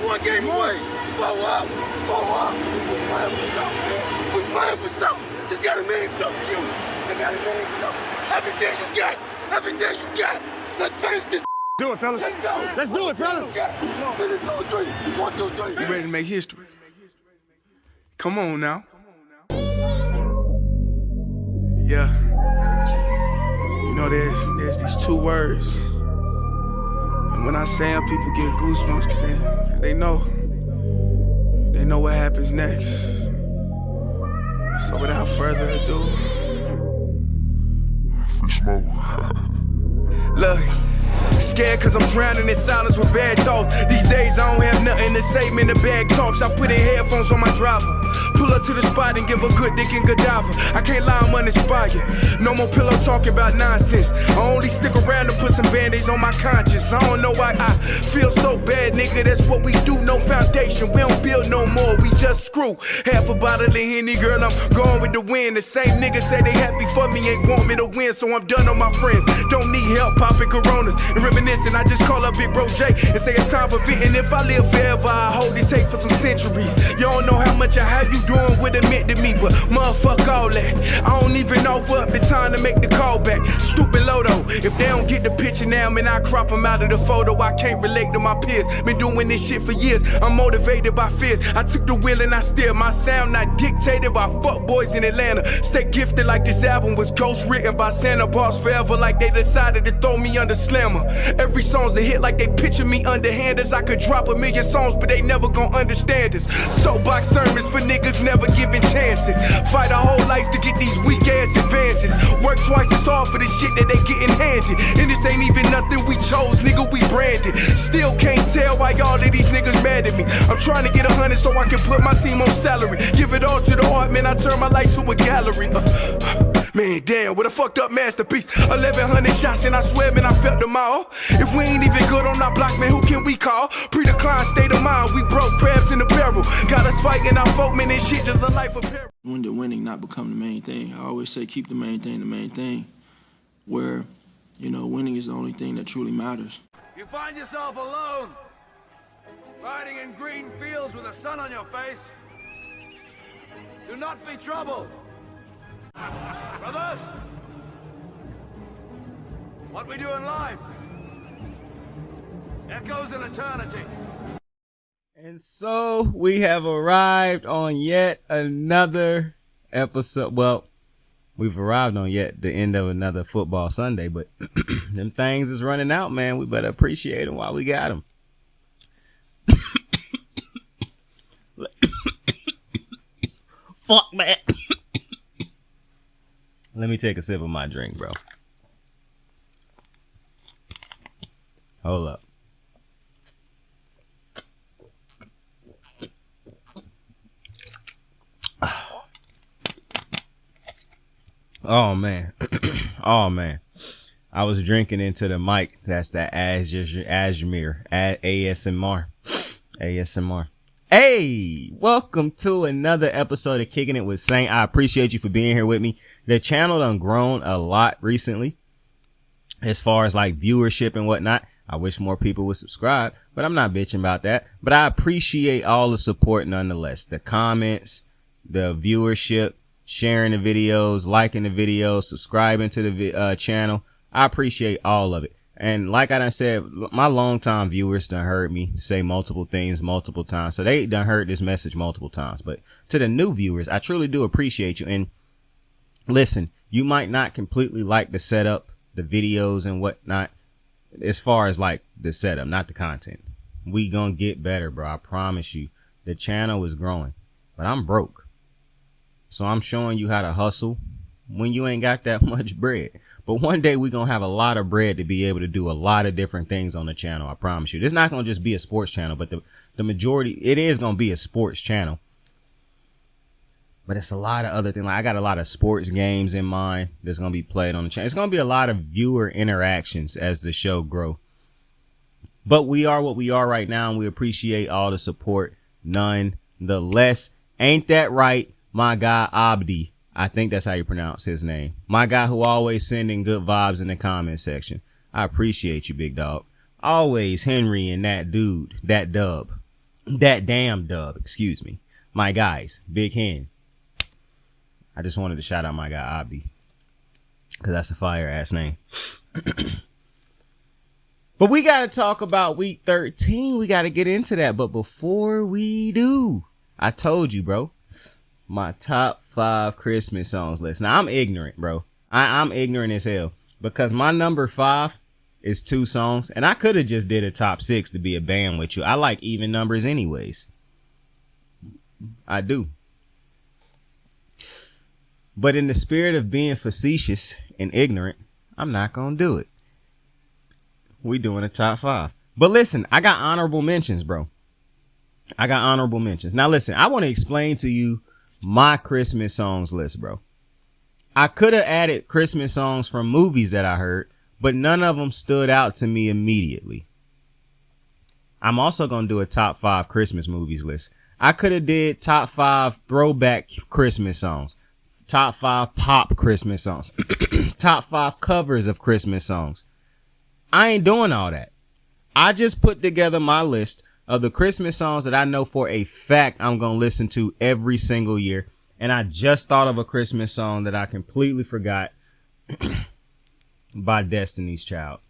one game away. Blow up. We're playing for something, man. We're playing for something. This gotta mean something to you. It gotta mean something. Everything you got. Let's finish this. Do it, fellas. Let's go. Let's do it, fellas. Finish 2 3. 1 2 3. You ready to make history? Come on now. Yeah. You know there's these two words. And when I say them, people get goosebumps cause they know what happens next. So without further ado, free smoke. Look, scared cause I'm drowning in silence with bad thoughts. These days I don't have nothing to say, man, the bag talks. I put in headphones on my driver. Pull up to the spot and give a good dick and Godiva. I can't lie, I'm uninspired. No more pillow talking about nonsense. I only stick around to put some band-aids on my conscience. I don't know why I feel so bad, nigga. That's what we do, no foundation. We don't build no more, we just screw. Half a bottle of Henny, girl, I'm going with the wind. The same niggas say they happy for me, ain't want me to win. So I'm done on my friends. Don't need help popping Coronas and reminiscing. I just call up Big Bro J and say it's time for venting. If I live forever, I hold this hate for some centuries. You don't know how much I have you doing what it meant to me, but motherfuck all that. I don't even offer up the time to make the call back. Stupid Lodo, if they don't get the picture now, man, I crop them out of the photo. I can't relate to my peers. Been doing this shit for years. I'm motivated by fears. I took the wheel and I steer. My sound not dictated by fuck boys in Atlanta. Stay gifted like this album was ghost written by Santa. Boss forever like they decided to throw me under slammer. Every song's a hit like they picture me underhanders. I could drop 1,000,000 songs, but they never gon' understand us. Soapbox sermons for niggas never giving chances. Fight our whole lives to get these weak ass advances. Work twice as hard for the shit that they getting handed. And this ain't even nothing we chose, nigga, we branded. Still can't tell why all of these niggas mad at me. I'm trying to get 100 so I can put my team on salary. Give it all to the art, man, I turn my life to a gallery. Man, damn, what a fucked up masterpiece. 1,100 shots and I swear, man, I felt them all. If we ain't even good on our blocks, man, who can we call? Pre-decline state of mind, we broke crabs in the barrel. Got us fighting our folk, man, this shit just a life of peril. When did winning not become the main thing? I always say keep the main thing, where, you know, winning is the only thing that truly matters. You find yourself alone, riding in green fields with the sun on your face. Do not be troubled. Brothers, what we do in life echoes in eternity. And so we have arrived on yet another episode. Well, we've arrived on yet the end of another football Sunday, but them things is running out, man. We better appreciate them while we got them. Fuck, man. Let me take a sip of my drink, bro. Hold up. Oh, man. Oh, man. I was drinking into the mic. That's the ASMR. Hey, welcome to another episode of Kicking It with Saint. I appreciate you for being here with me. The channel done grown a lot recently as far as like viewership and whatnot. I wish more people would subscribe, but I'm not bitching about that. But I appreciate all the support nonetheless. The comments, the viewership, sharing the videos, liking the videos, subscribing to the channel. I appreciate all of it. And like I done said, my longtime viewers done heard me say multiple things multiple times. So they done heard this message multiple times. But to the new viewers, I truly do appreciate you. And listen, you might not completely like the setup, the videos and whatnot, as far as like the setup, not the content. We gonna get better, bro. I promise you. The channel is growing, but I'm broke. So I'm showing you how to hustle when you ain't got that much bread. But one day we're going to have a lot of bread to be able to do a lot of different things on the channel. I promise you. This is not going to just be a sports channel, but the majority, it is going to be a sports channel. But it's a lot of other things. Like I got a lot of sports games in mind that's going to be played on the channel. It's going to be a lot of viewer interactions as the show grow. But we are what we are right now, and we appreciate all the support nonetheless. Ain't that right, my guy Abdi? I think that's how you pronounce his name. My guy who always sending good vibes in the comment section. I appreciate you, big dog. Always Henry and that dude, that dub. That damn dub, excuse me. My guys, Big Hen. I just wanted to shout out my guy, Abby. Because that's a fire-ass name. But we got to talk about week 13. We got to get into that. But before we do, I told you, bro, my top 5 Christmas songs list. Now, I'm ignorant, bro. I'm ignorant as hell. Because my number 5 is 2 songs. And I could have just did a top 6 to be a band with you. I like even numbers anyways. I do. But in the spirit of being facetious and ignorant, I'm not going to do it. We doing a top 5. But listen, I got honorable mentions, bro. I got honorable mentions. Now listen, I want to explain to you my Christmas songs list, bro. I could have added Christmas songs from movies that I heard, but none of them stood out to me immediately. I'm also going to do a top 5 Christmas movies list. I could have did top 5 throwback Christmas songs. Top 5 pop Christmas songs. Top 5 covers of Christmas songs. I ain't doing all that. I just put together my list of the Christmas songs that I know for a fact I'm going to listen to every single year. And I just thought of a Christmas song that I completely forgot by Destiny's Child.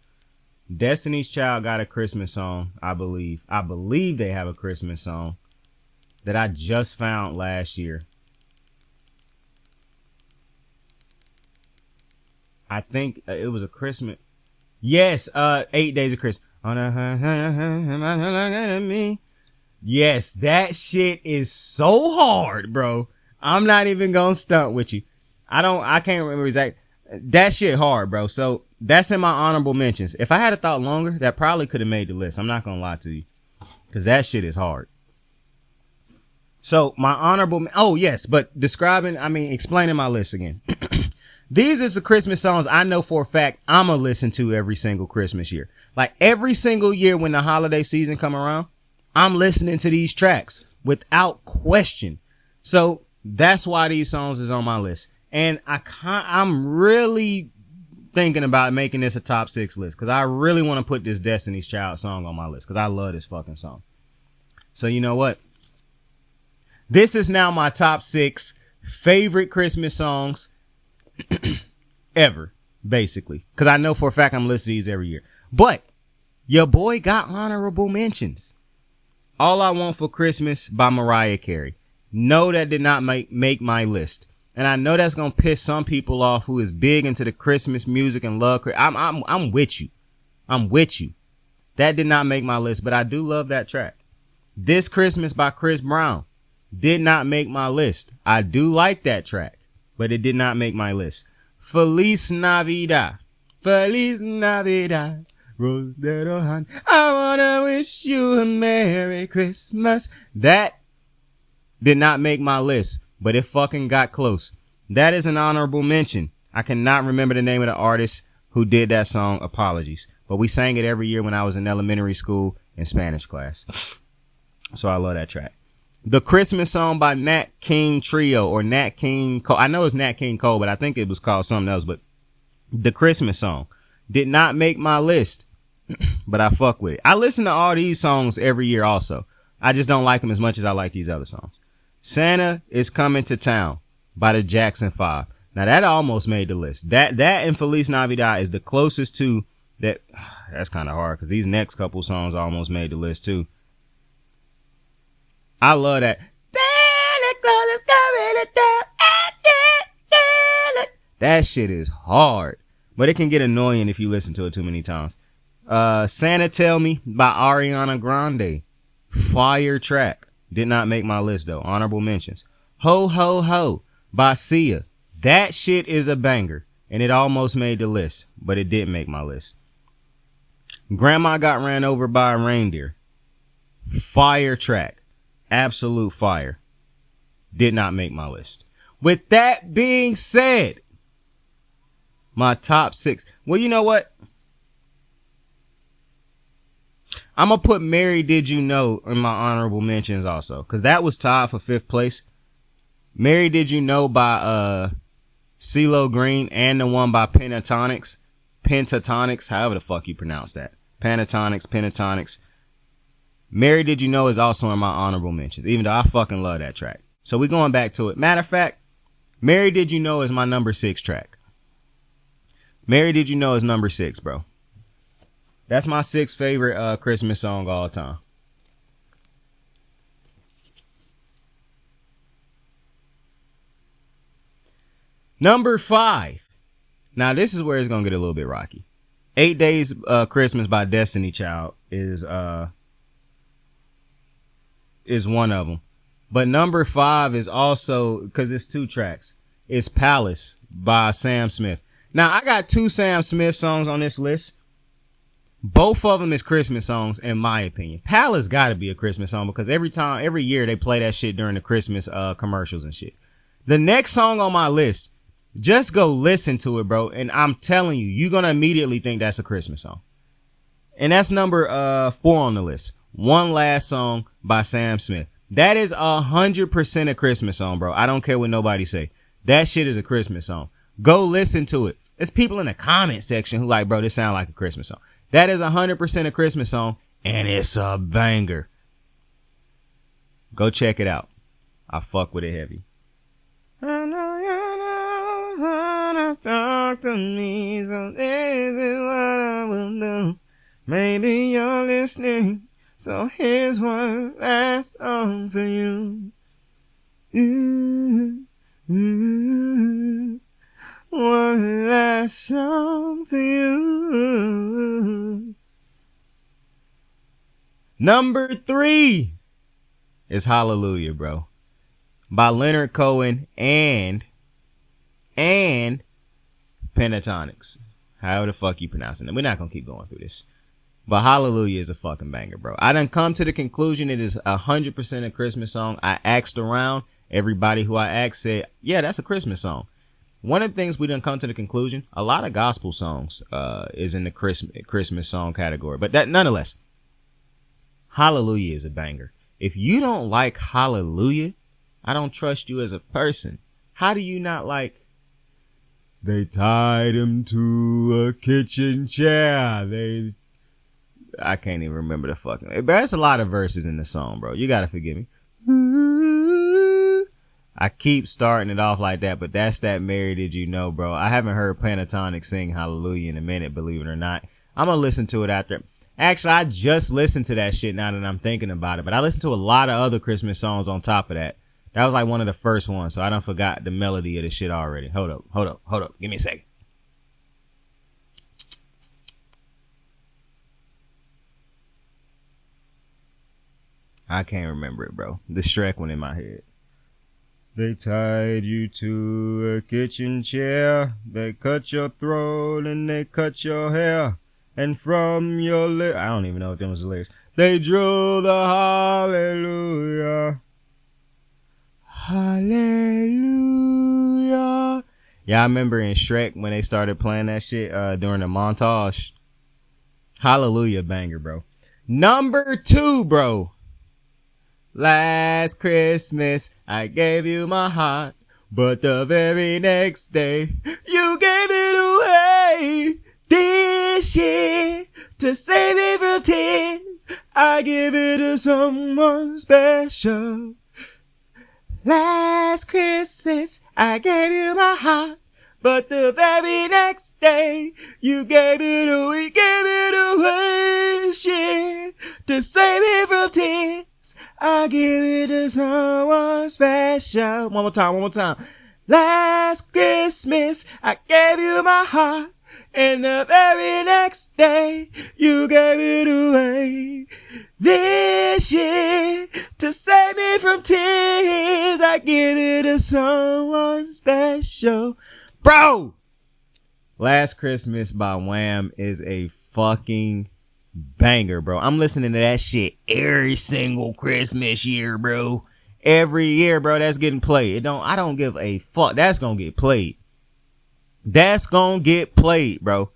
Destiny's Child got a Christmas song, I believe. I believe they have a Christmas song that I just found last year. I think it was a Christmas. Yes, 8 Days of Christmas. Yes, that shit is so hard, bro. I'm not even gonna stunt with you. I can't remember exactly. That shit hard, bro. So that's in my honorable mentions. If I had a thought longer, that probably could have made the list. I'm not gonna lie to you. Cause that shit is hard. So my honorable, oh yes, but explaining my list again. These are the Christmas songs I know for a fact I'm going to listen to every single Christmas year. Like every single year when the holiday season come around, I'm listening to these tracks without question. So that's why these songs is on my list. And I'm really thinking about making this a top 6 list because I really want to put this Destiny's Child song on my list because I love this fucking song. So you know what? This is now my top 6 favorite Christmas songs ever, basically, because I know for a fact I'm listening to these every year. But your boy got honorable mentions. All I Want for Christmas by Mariah Carey. No, that did not make my list, and I know that's gonna piss some people off who is big into the Christmas music and love. I'm with you. I'm with you. That did not make my list, but I do love that track. This Christmas by Chris Brown did not make my list. I do like that track, but it did not make my list. Feliz Navidad. Feliz Navidad. I wanna wish you a Merry Christmas. That did not make my list, but it fucking got close. That is an honorable mention. I cannot remember the name of the artist who did that song. Apologies. But we sang it every year when I was in elementary school in Spanish class. So I love that track. The Christmas song by Nat King Trio or Nat King Cole. I know it's Nat King Cole, but I think it was called something else. But the Christmas song did not make my list, but I fuck with it. I listen to all these songs every year also. I just don't like them as much as I like these other songs. Santa is Coming to Town by the Jackson 5. Now that almost made the list. That and Feliz Navidad is the closest to that. That's kind of hard because these next couple songs almost made the list too. I love that. That shit is hard, but it can get annoying if you listen to it too many times. Santa Tell Me by Ariana Grande. Fire track. Did not make my list though. Honorable mentions. Ho Ho Ho by Sia. That shit is a banger, and it almost made the list, but it didn't make my list. Grandma Got Ran Over by a Reindeer. Fire track. Absolute fire. Did not make my list. With that being said, my top 6. Well, you know what? I'm going to put Mary Did You Know in my honorable mentions also, because that was tied for 5th place. Mary Did You Know by CeeLo Green and the one by Pentatonics, however the fuck you pronounce that. Pentatonics. Mary Did You Know is also in my honorable mentions, even though I fucking love that track. So we going back to it. Matter of fact, Mary Did You Know is my number 6 track. Mary Did You Know is number 6, bro. That's my 6th favorite Christmas song of all time. Number 5. Now this is where it's gonna get a little bit rocky. 8 Days Christmas by Destiny Child is one of them. But number 5 is also, because it's 2 tracks, it's Palace by Sam Smith. Now I got 2 Sam Smith songs on this list. Both of them is Christmas songs, in my opinion. Palace got to be a Christmas song because every year they play that shit during the Christmas commercials and shit. The next song on my list, just go listen to it, bro. And I'm telling you, you're going to immediately think that's a Christmas song. And that's number 4 on the list. One Last Song by Sam Smith. That is 100% a Christmas song, bro. I don't care what nobody say. That shit is a Christmas song. Go listen to it. There's people in the comment section who like, bro, this sound like a Christmas song. That is 100% a Christmas song, and it's a banger. Go check it out. I fuck with it heavy. I know you don't wanna talk to me, so this is what I will do. Maybe you're listening, so here's one last song for you. One last song for you. Number 3 is Hallelujah, bro. By Leonard Cohen and Pentatonics. However the fuck you pronouncing it. We're not gonna keep going through this. But Hallelujah is a fucking banger, bro. I done come to the conclusion it is 100% a Christmas song. I asked around. Everybody who I asked said, yeah, that's a Christmas song. One of the things we done come to the conclusion, a lot of gospel songs is in the Christmas song category. But that nonetheless, Hallelujah is a banger. If you don't like Hallelujah, I don't trust you as a person. How do you not like, they tied him to a kitchen chair. I can't even remember the fucking, but there's a lot of verses in the song, bro. You gotta forgive me. I keep starting it off like that, but that's that Mary Did You Know, bro. I haven't heard Pentatonic sing Hallelujah in a minute, believe it or not. I'm gonna listen to it after. Actually, I just listened to that shit now that I'm thinking about it, but I listened to a lot of other Christmas songs on top of that. That was like one of the first ones, so I done forgot the melody of the shit already. Hold up. Give me a second. I can't remember it, bro. The Shrek one in my head. They tied you to a kitchen chair. They cut your throat and they cut your hair. And from your lips, I don't even know if them was the lyrics. They drew the hallelujah. Hallelujah. Yeah, I remember in Shrek when they started playing that shit during the montage. Hallelujah banger, bro. Number 2, bro. Last Christmas, I gave you my heart, but the very next day, you gave it away. This year, to save me from tears, I give it to someone special. Last Christmas, I gave you my heart, but the very next day, you gave it away, shit, to save me from tears. I give it to someone special. One more time. Last Christmas, I gave you my heart, and the very next day, you gave it away. This year, to save me from tears, I give it to someone special. Bro! Last Christmas by Wham is a fucking banger, bro. I'm listening to that shit every single Christmas year, bro. Every year, bro, that's getting played. I don't give a fuck. That's gonna get played. Bro.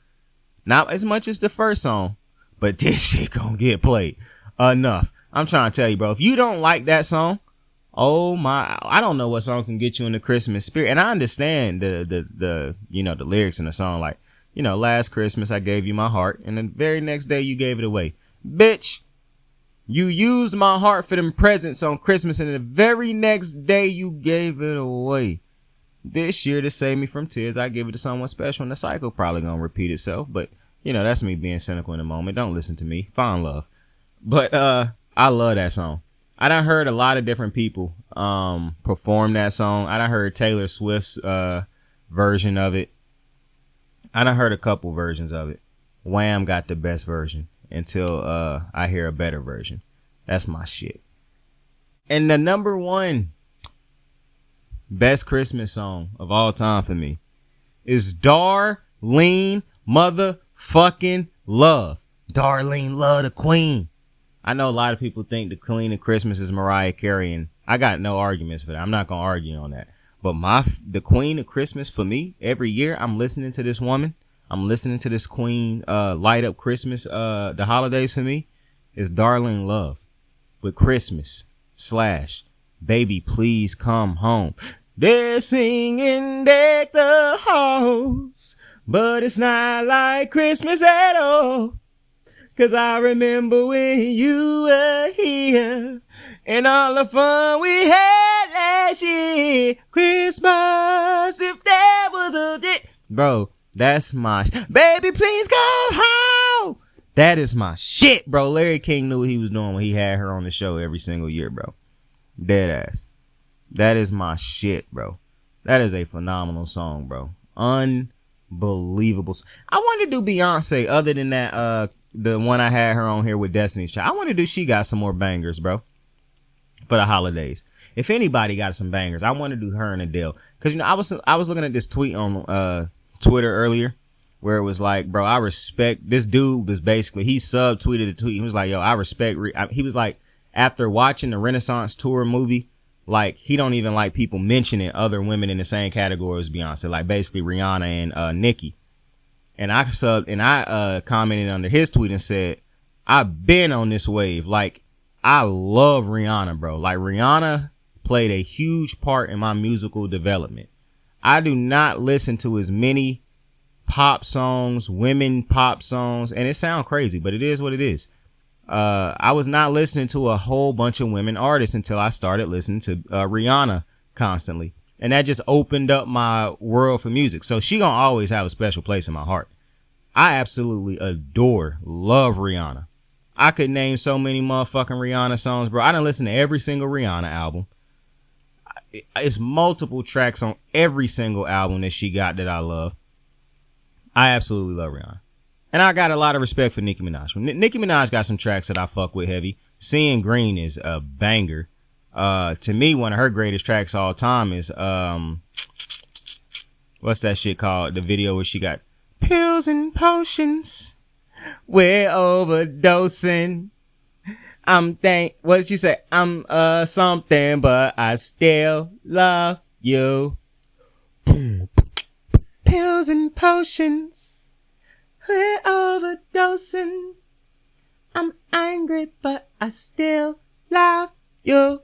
Not as much as the first song, but this shit gonna get played enough. I'm trying to tell you, bro. If you don't like that song, oh my, I don't know what song can get you in the Christmas spirit. And I understand the lyrics in the song, like, last Christmas I gave you my heart, and the very next day you gave it away. Bitch, You used my heart for them presents on Christmas, and the very next day you gave it away. This year, to save me from tears, I give it to someone special, and the cycle probably gonna repeat itself. But, you know, that's me being cynical in the moment. Don't listen to me. Find love. But I love that song. I done heard a lot of different people perform that song. I done heard Taylor Swift's version of it. I done heard a couple versions of it. Wham got the best version until I hear a better version. That's my shit. And the number one best Christmas song of all time for me is Darlene motherfucking Love. Darlene Love, the queen. I know a lot of people think the queen of Christmas is Mariah Carey, and I got no arguments for that. I'm not going to argue on that. But the queen of Christmas for me, every year I'm listening to this woman. I'm listening to this queen light up Christmas, the holidays for me, is Darlene Love. With Christmas / Baby Please Come Home. They're singing Deck the Halls, but it's not like Christmas at all. 'Cause I remember when you were here and all the fun we had last year. Christmas, if there was a day. Bro, that's my Baby Please Go Home. That is my shit, bro. Larry King knew what he was doing when he had her on the show every single year, bro. Dead ass. That is my shit, bro. That is a phenomenal song, bro. Unbelievable. I want to do Beyonce other than that, the one I had her on here with Destiny's Child. I want to do She Got Some More bangers, bro, for the holidays. If anybody got some bangers, I want to do her and Adele. Cause you know, I was looking at this tweet on, Twitter earlier where it was like, bro, I respect this dude was basically, he subtweeted a tweet. He was like, yo, I respect, he was like, after watching the Renaissance Tour movie, like, he don't even like people mentioning other women in the same category as Beyonce, like basically Rihanna and Nicki. And I commented under his tweet and said, I've been on this wave. Like, I love Rihanna, bro. Like, Rihanna played a huge part in my musical development. I do not listen to as many pop songs, women pop songs, and it sounds crazy, but it is what it is. I was not listening to a whole bunch of women artists until I started listening to Rihanna constantly. And that just opened up my world for music. So she gonna always have a special place in my heart. I absolutely love Rihanna. I could name so many motherfucking Rihanna songs, bro. I done listen to every single Rihanna album. It's multiple tracks on every single album that she got that I love. I absolutely love Rihanna. And I got a lot of respect for Nicki Minaj. Nicki Minaj got some tracks that I fuck with heavy. Seeing Green is a banger. To me, one of her greatest tracks all time is, what's that shit called? The video where she got pills and potions. We're overdosing. What did she say? I'm, something, but I still love you. Pills and potions. We're overdosing. I'm angry, but I still love you.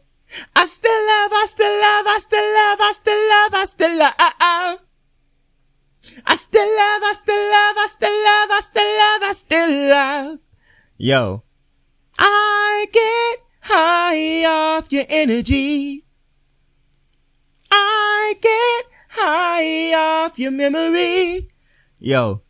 I still love. I still love. I still love. I still love. I still love. I still love. I still love. I still love. I still love. I still love. Yo, I get high off your energy. I get high off your memory. Yo,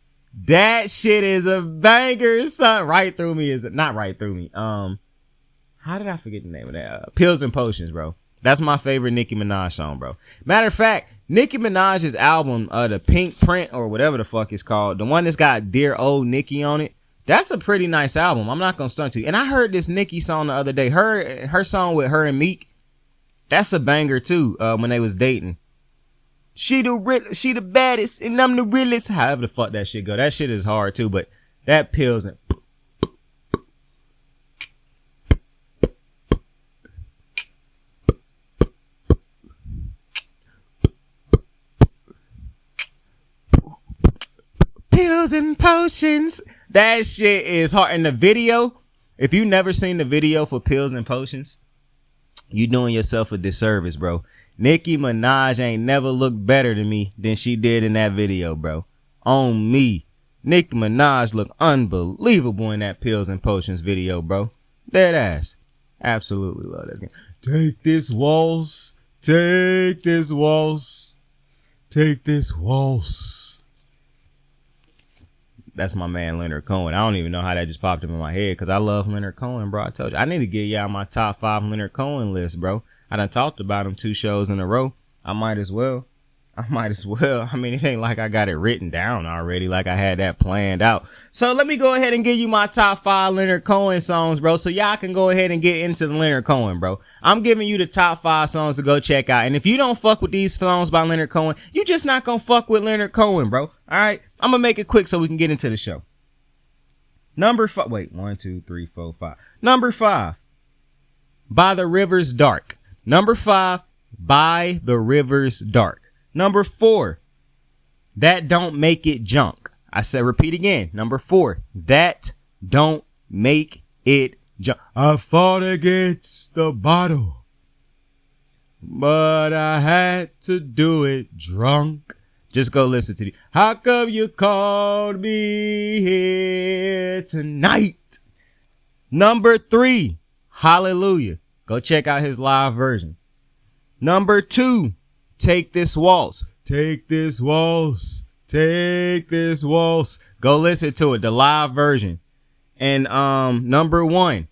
that shit is a banger, son. Right Through Me is not Right Through Me. How did I forget the name of that? Pills and Potions, bro. That's my favorite Nicki Minaj song, bro. Matter of fact, Nicki Minaj's album, the Pink Print or whatever the fuck it's called, the one that's got Dear Old Nicki on it, that's a pretty nice album. I'm not gonna stunt to you. And I heard this Nicki song the other day. Her song with her and Meek, that's a banger too. When they was dating. She the baddest, and I'm the realest. However the fuck that shit go. That shit is hard too, but that Pills and Pills and Potions. That shit is hard. And the video, if you never seen the video for Pills and Potions, you doing yourself a disservice, bro. Nicki Minaj ain't never looked better to me than she did in that video, bro. On me. Nicki Minaj looked unbelievable in that Pills and Potions video, bro. Dead ass. Absolutely love that game. Take this waltz. Take this waltz. Take this waltz. That's my man Leonard Cohen. I don't even know how that just popped up in my head because I love Leonard Cohen, bro. I told you. I need to get y'all my top 5 Leonard Cohen list, bro. I done talked about him 2 shows in a row. I might as well. I mean, it ain't like I got it written down already, like I had that planned out. So let me go ahead and give you my top 5 Leonard Cohen songs, bro, so y'all can go ahead and get into the Leonard Cohen, bro. I'm giving you the top 5 songs to go check out. And if you don't fuck with these songs by Leonard Cohen, you just not gonna fuck with Leonard Cohen, bro. All right? I'm gonna make it quick so we can get into the show. Number 5. Wait, 1, 2, 3, 4, 5. Number 5, By the River's Dark. Number 5, By the River's Dark. Number 4, That Don't Make It Junk. I said, repeat again. Number 4, That Don't Make It Junk. I fought against the bottle, but I had to do it drunk. Just go listen to the. How come you called me here tonight? Number 3, Hallelujah. Go check out his live version. Number 2, Take This Waltz. Take this waltz. Take this waltz. Go listen to it, the live version. And number 1,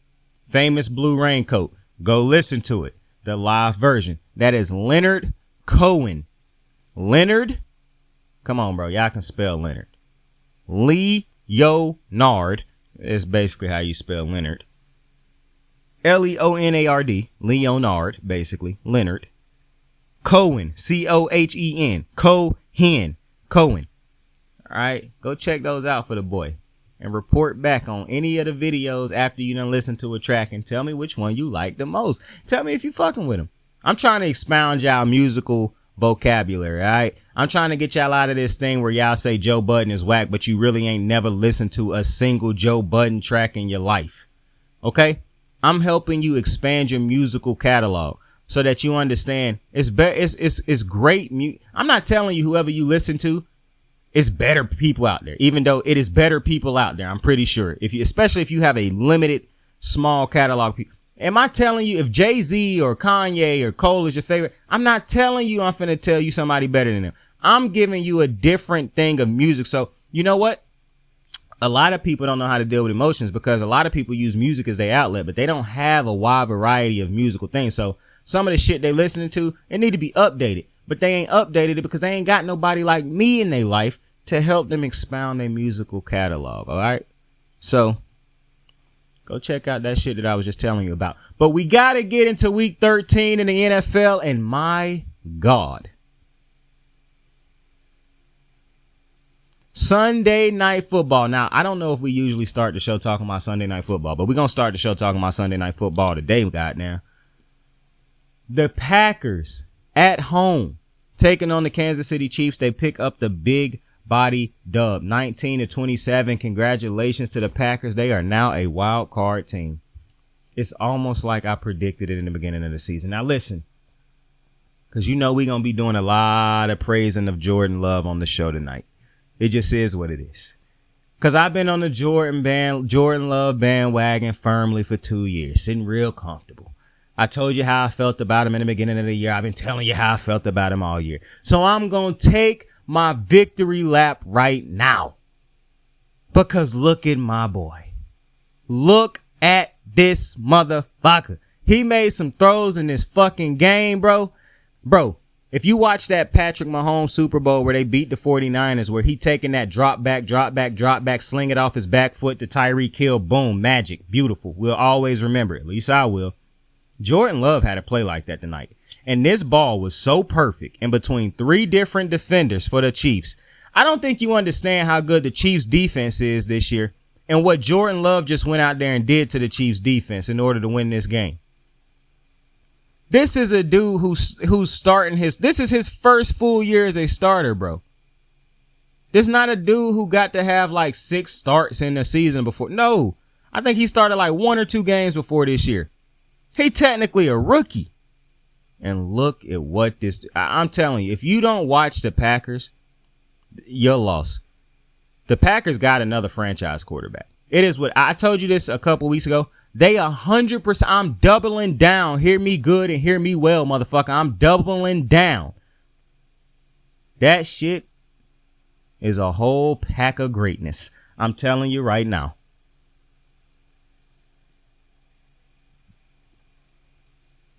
Famous Blue Raincoat. Go listen to it, the live version. That is Leonard Cohen. Leonard, come on, bro. Y'all can spell Leonard. Leonard is basically how you spell Leonard. Leonard. Leonard, basically. Leonard. Cohen, Cohen, Cohen. All right, go check those out for the boy and report back on any of the videos after you done listen to a track and tell me which one you like the most. Tell me if you fucking with him. I'm trying to expound y'all musical vocabulary, all right? I'm trying to get y'all out of this thing where y'all say Joe Budden is whack, but you really ain't never listened to a single Joe Budden track in your life, okay? I'm helping you expand your musical catalog so that you understand it's great. I'm not telling you whoever you listen to, it's better people out there, even though it is better people out there. I'm pretty sure especially if you have a limited small catalog. Am I telling you if Jay-Z or Kanye or Cole is your favorite? I'm not telling you I'm finna tell you somebody better than them. I'm giving you a different thing of music. So you know what? A lot of people don't know how to deal with emotions because a lot of people use music as their outlet, but they don't have a wide variety of musical things. So some of the shit they listening to, it need to be updated, but they ain't updated it because they ain't got nobody like me in their life to help them expound their musical catalog. All right. So go check out that shit that I was just telling you about. But we got to get into week 13 in the NFL. And my God, Sunday Night Football. Now, I don't know if we usually start the show talking about Sunday Night Football, but we're going to start the show talking about Sunday Night Football today. Goddamn. The Packers at home taking on the Kansas City Chiefs. They pick up the big body dub, 19-27. Congratulations to the Packers. They are now a wild card team. It's almost like I predicted it in the beginning of the season. Now listen, because you know we're going to be doing a lot of praising of Jordan Love on the show tonight. It just is what it is. Because I've been on the Jordan Love bandwagon firmly for 2 years, sitting real comfortable. I told you how I felt about him in the beginning of the year. I've been telling you how I felt about him all year. So I'm going to take my victory lap right now. Because look at my boy. Look at this motherfucker. He made some throws in this fucking game, bro. Bro, if you watch that Patrick Mahomes Super Bowl where they beat the 49ers, where he taking that drop back, sling it off his back foot to Tyreek Hill, boom, magic, beautiful. We'll always remember it. At least I will. Jordan Love had a play like that tonight. And this ball was so perfect in between 3 different defenders for the Chiefs. I don't think you understand how good the Chiefs defense is this year and what Jordan Love just went out there and did to the Chiefs defense in order to win this game. This is a dude who's starting this is his first full year as a starter, bro. This is not a dude who got to have like 6 starts in the season before. No, I think he started like 1 or 2 games before this year. He technically a rookie. And look at what I'm telling you, if you don't watch the Packers, you're lost. The Packers got another franchise quarterback. It is what I told you this a couple weeks ago. They 100%. I'm doubling down. Hear me good and hear me well, motherfucker. I'm doubling down. That shit is a whole pack of greatness. I'm telling you right now.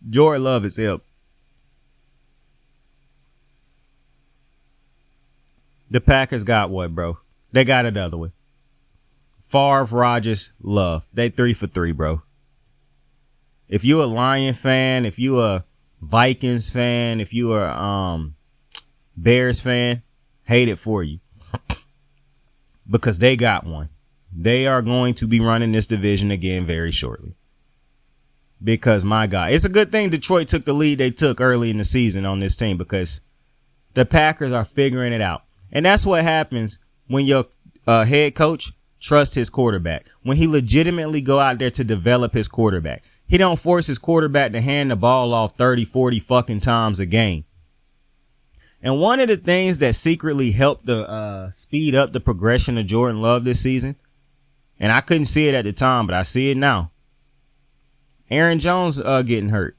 Jordan Love is ill. The Packers got what, bro? They got another one. Favre, Rodgers, Love. They 3 for 3, bro. If you a Lion fan, if you a Vikings fan, if you a Bears fan, hate it for you. Because they got one. They are going to be running this division again very shortly. Because, my God, it's a good thing Detroit took the lead they took early in the season on this team, because the Packers are figuring it out. And that's what happens when your head coach trusts his quarterback. When he legitimately go out there to develop his quarterback. He don't force his quarterback to hand the ball off 30, 40 fucking times a game. And one of the things that secretly helped the speed up the progression of Jordan Love this season, and I couldn't see it at the time, but I see it now. Aaron Jones getting hurt.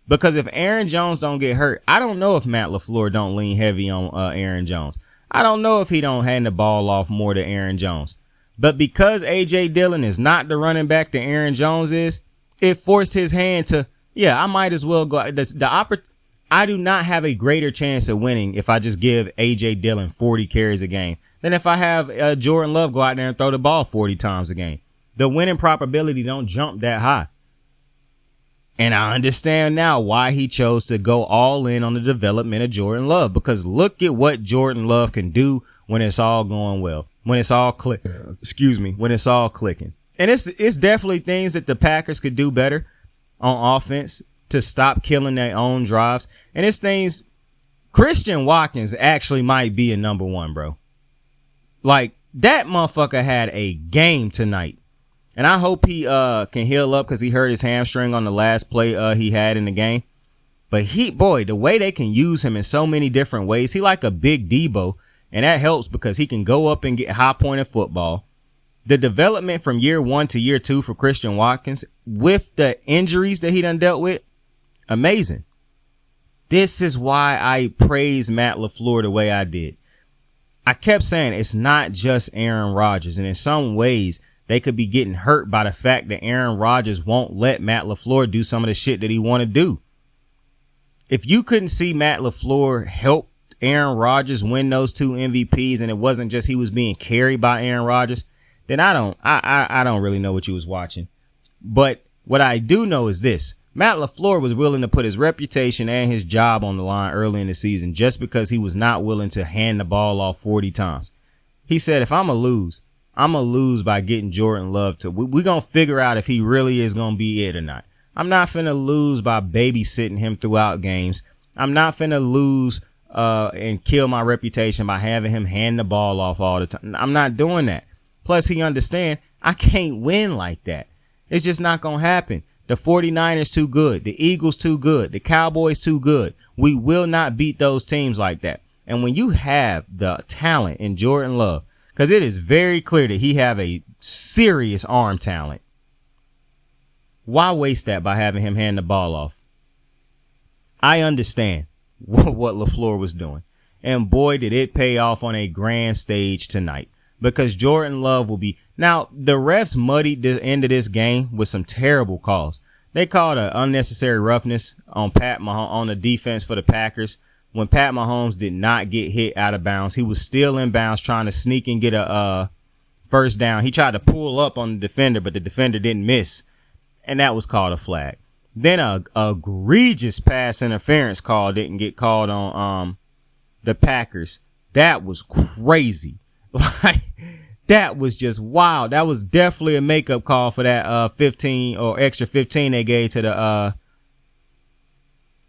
Because if Aaron Jones don't get hurt, I don't know if Matt LaFleur don't lean heavy on Aaron Jones. I don't know if he don't hand the ball off more to Aaron Jones. But because A.J. Dillon is not the running back that Aaron Jones is, it forced his hand to, I might as well go. I do not have a greater chance of winning if I just give A.J. Dillon 40 carries a game than if I have Jordan Love go out there and throw the ball 40 times a game. The winning probability don't jump that high. And I understand now why he chose to go all in on the development of Jordan Love, because look at what Jordan Love can do when it's all going well, when it's all when it's all clicking. And it's definitely things that the Packers could do better on offense to stop killing their own drives. And it's things Christian Watkins actually might be a number one, bro. Like, that motherfucker had a game tonight. And I hope he can heal up, because he hurt his hamstring on the last play he had in the game. But the way they can use him in so many different ways, he like a big Debo, and that helps because he can go up and get high-pointed football. The development from year 1 to year 2 for Christian Watkins, with the injuries that he done dealt with, amazing. This is why I praise Matt LaFleur the way I did. I kept saying it's not just Aaron Rodgers, and in some ways, they could be getting hurt by the fact that Aaron Rodgers won't let Matt LaFleur do some of the shit that he want to do. If you couldn't see Matt LaFleur help Aaron Rodgers win those 2 MVPs, and it wasn't just he was being carried by Aaron Rodgers, then I don't really know what you was watching. But what I do know is this. Matt LaFleur was willing to put his reputation and his job on the line early in the season just because he was not willing to hand the ball off 40 times. He said, if I'm going to lose by getting Jordan Love to. We're going to figure out if he really is going to be it or not. I'm not finna lose by babysitting him throughout games. I'm not finna lose and kill my reputation by having him hand the ball off all the time. I'm not doing that. Plus, he understand I can't win like that. It's just not going to happen. The 49ers too good. The Eagles too good. The Cowboys too good. We will not beat those teams like that. And when you have the talent in Jordan Love, because it is very clear that he have a serious arm talent, why waste that by having him hand the ball off? I understand what LaFleur was doing. And boy, did it pay off on a grand stage tonight. Because Jordan Love will be... Now, the refs muddied the end of this game with some terrible calls. They called an unnecessary roughness on Pat Mahomes, on the defense for the Packers. When Pat Mahomes did not get hit out of bounds, he was still in bounds trying to sneak and get a first down. He tried to pull up on the defender, but the defender didn't miss. And that was called a flag. Then a egregious pass interference call didn't get called on the Packers. That was crazy. Like, that was just wild. That was definitely a makeup call for that 15 or extra 15 they gave to the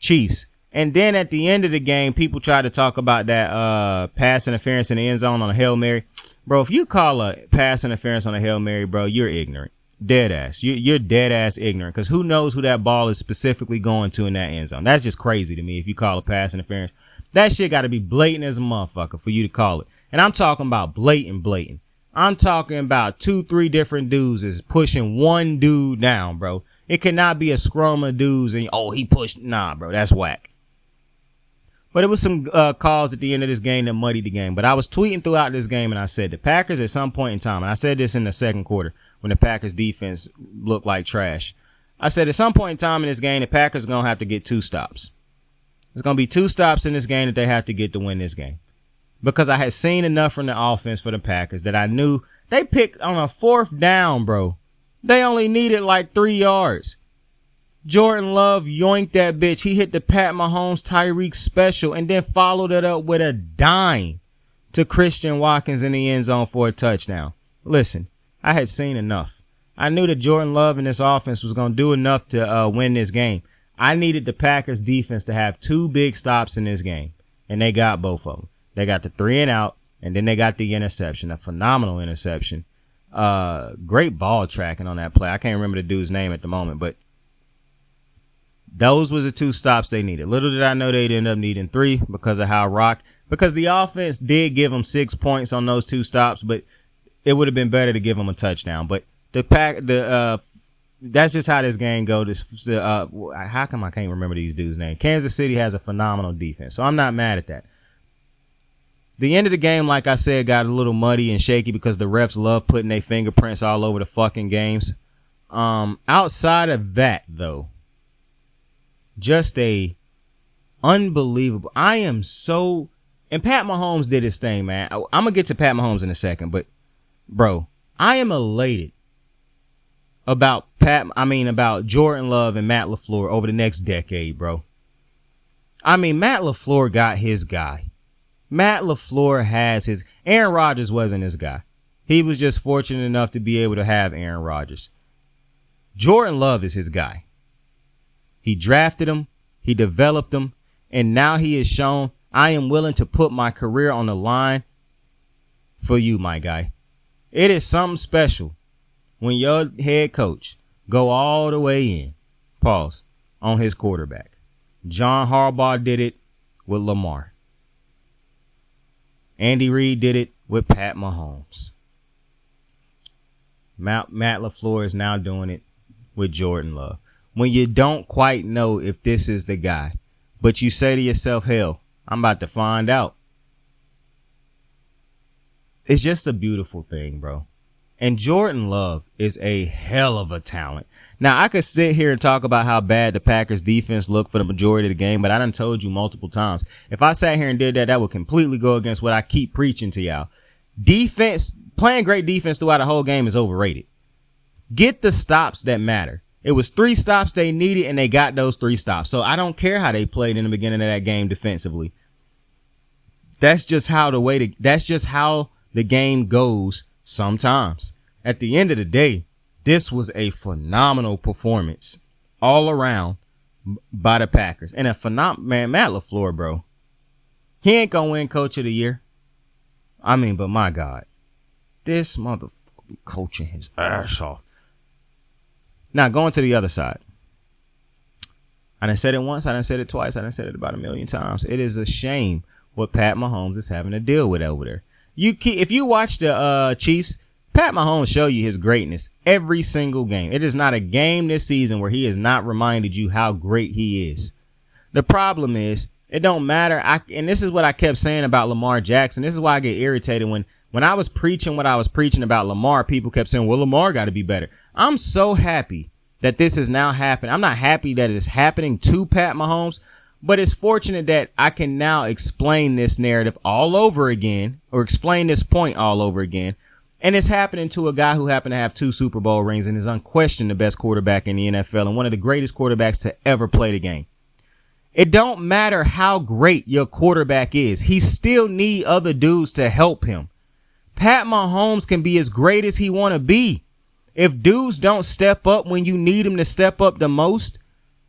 Chiefs. And then at the end of the game, people tried to talk about that pass interference in the end zone on a Hail Mary. Bro, if you call a pass interference on a Hail Mary, bro, you're ignorant. Dead ass. You're dead ass ignorant, because who knows who that ball is specifically going to in that end zone. That's just crazy to me if you call a pass interference. That shit got to be blatant as a motherfucker for you to call it. And I'm talking about blatant. I'm talking about 2-3 different dudes is pushing one dude down, bro. It cannot be a scrum of dudes and, he pushed. Nah, bro, that's whack. But it was some calls at the end of this game that muddied the game. But I was tweeting throughout this game, and I said the Packers at some point in time, and I said this in the second quarter when the Packers defense looked like trash. I said at some point in time in this game, the Packers are going to have to get 2 stops. There's going to be 2 stops in this game that they have to get to win this game. Because I had seen enough from the offense for the Packers that I knew they picked on a 4th down, bro. They only needed like 3 yards. Jordan Love yoinked that bitch. He hit the Pat Mahomes Tyreek special and then followed it up with a dime to Christian Watkins in the end zone for a touchdown. Listen, I had seen enough. I knew that Jordan Love and this offense was going to do enough to win this game. I needed the Packers defense to have 2 big stops in this game, and they got both of them. They got the 3 and out, and then they got the interception, a phenomenal interception. Great ball tracking on that play. I can't remember the dude's name at the moment, but those was the 2 stops they needed. Little did I know they'd end up needing 3 because of because the offense did give them 6 points on those 2 stops, but it would have been better to give them a touchdown. But that's just how this game goes. How come I can't remember these dudes' names? Kansas City has a phenomenal defense, so I'm not mad at that. The end of the game, like I said, got a little muddy and shaky because the refs love putting their fingerprints all over the fucking games. Outside of that, though, just a unbelievable. And Pat Mahomes did his thing, man. I'm going to get to Pat Mahomes in a second, but bro, I am elated about Jordan Love and Matt LaFleur over the next decade, bro. Matt LaFleur got his guy. Matt LaFleur has his. Aaron Rodgers wasn't his guy. He was just fortunate enough to be able to have Aaron Rodgers. Jordan Love is his guy. He drafted him, he developed him, and now he has shown I am willing to put my career on the line for you, my guy. It is something special when your head coach go all the way in, on his quarterback. John Harbaugh did it with Lamar. Andy Reid did it with Pat Mahomes. Matt LaFleur is now doing it with Jordan Love. When you don't quite know if this is the guy, but you say to yourself, hell, I'm about to find out. It's just a beautiful thing, bro. And Jordan Love is a hell of a talent. Now, I could sit here and talk about how bad the Packers defense looked for the majority of the game, but I done told you multiple times. If I sat here and did that, that would completely go against what I keep preaching to y'all. Defense, playing great defense throughout the whole game is overrated. Get the stops that matter. It was 3 stops they needed, and they got those 3 stops. So I don't care how they played in the beginning of that game defensively. That's just how the game goes sometimes. At the end of the day, this was a phenomenal performance all around by the Packers. And Matt LaFleur, bro, he ain't gonna win Coach of the Year. But my God, this motherfucker be coaching his ass off. Now, going to the other side. I done said it once. I done said it twice. I done said it about 1 million times. It is a shame what Pat Mahomes is having to deal with over there. If you watch the Chiefs, Pat Mahomes show you his greatness every single game. It is not a game this season where he has not reminded you how great he is. The problem is, it don't matter. And this is what I kept saying about Lamar Jackson. This is why I get irritated when I was preaching what I was preaching about Lamar, people kept saying, well, Lamar got to be better. I'm so happy that this is now happening. I'm not happy that it's happening to Pat Mahomes, but it's fortunate that I can now explain this narrative all over again, or explain this point all over again. And it's happening to a guy who happened to have 2 Super Bowl rings and is unquestioned the best quarterback in the NFL and one of the greatest quarterbacks to ever play the game. It don't matter how great your quarterback is. He still need other dudes to help him. Pat Mahomes can be as great as he want to be. If dudes don't step up when you need him to step up the most,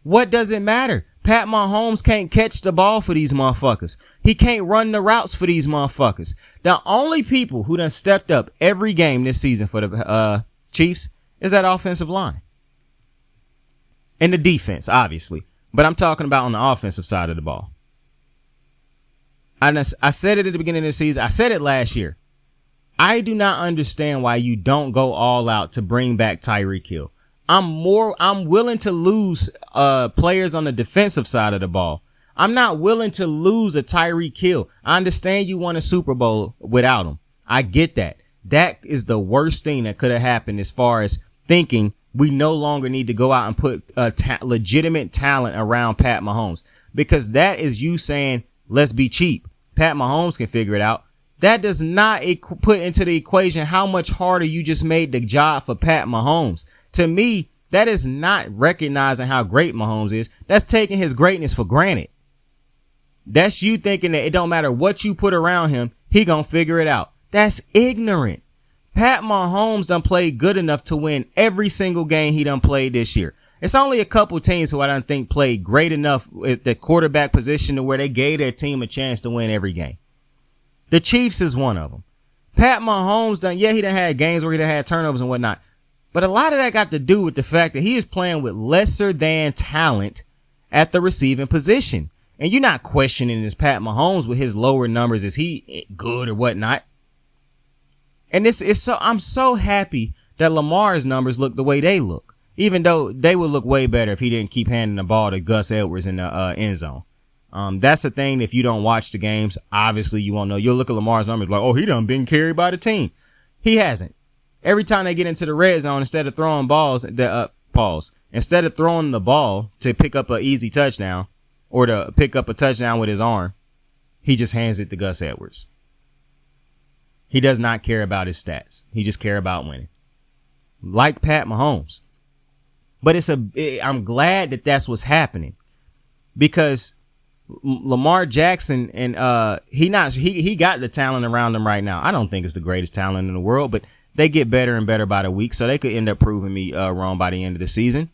what does it matter? Pat Mahomes can't catch the ball for these motherfuckers. He can't run the routes for these motherfuckers. The only people who done stepped up every game this season for the Chiefs is that offensive line. And the defense, obviously. But I'm talking about on the offensive side of the ball. I said it at the beginning of the season. I said it last year. I do not understand why you don't go all out to bring back Tyreek Hill. I'm willing to lose players on the defensive side of the ball. I'm not willing to lose a Tyreek Hill. I understand you won a Super Bowl without him. I get that. That is the worst thing that could have happened as far as thinking we no longer need to go out and put legitimate talent around Pat Mahomes, because that is you saying, let's be cheap. Pat Mahomes can figure it out. That does not put into the equation how much harder you just made the job for Pat Mahomes. To me, that is not recognizing how great Mahomes is. That's taking his greatness for granted. That's you thinking that it don't matter what you put around him, he gonna figure it out. That's ignorant. Pat Mahomes done played good enough to win every single game he done played this year. It's only a couple teams who I don't think played great enough at the quarterback position to where they gave their team a chance to win every game. The Chiefs is one of them. Pat Mahomes he done had games where he done had turnovers and whatnot. But a lot of that got to do with the fact that he is playing with lesser than talent at the receiving position. And you're not questioning this Pat Mahomes with his lower numbers. Is he good or whatnot? And I'm so happy that Lamar's numbers look the way they look, even though they would look way better if he didn't keep handing the ball to Gus Edwards in the end zone. That's the thing. If you don't watch the games, obviously you won't know. You'll look at Lamar's numbers like, oh, he done been carried by the team. He hasn't. Every time they get into the red zone, instead of throwing instead of throwing the ball to pick up an easy touchdown or to pick up a touchdown with his arm, he just hands it to Gus Edwards. He does not care about his stats. He just cares about winning. Like Pat Mahomes. But I'm glad that that's what's happening, because Lamar Jackson and he got the talent around him right now. I don't think it's the greatest talent in the world, but they get better and better by the week, so they could end up proving me wrong by the end of the season.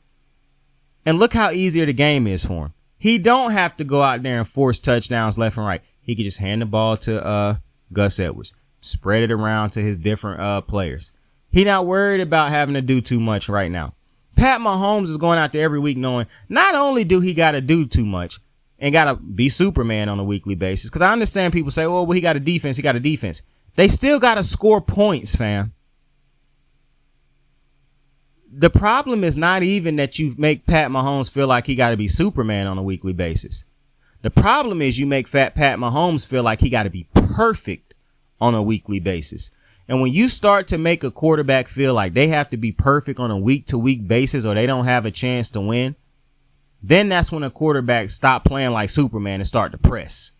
And look how easier the game is for him. He don't have to go out there and force touchdowns left and right. He could just hand the ball to Gus Edwards, spread it around to his different players. He not worried about having to do too much right now. Pat Mahomes is going out there every week knowing not only do he got to do too much and got to be Superman on a weekly basis, because I understand people say, oh, well, he got a defense. They still got to score points, fam. The problem is not even that you make Pat Mahomes feel like he got to be Superman on a weekly basis. The problem is you make Pat Mahomes feel like he got to be perfect on a weekly basis. And when you start to make a quarterback feel like they have to be perfect on a week-to-week basis or they don't have a chance to win, then that's when a quarterback stop playing like Superman and start to press.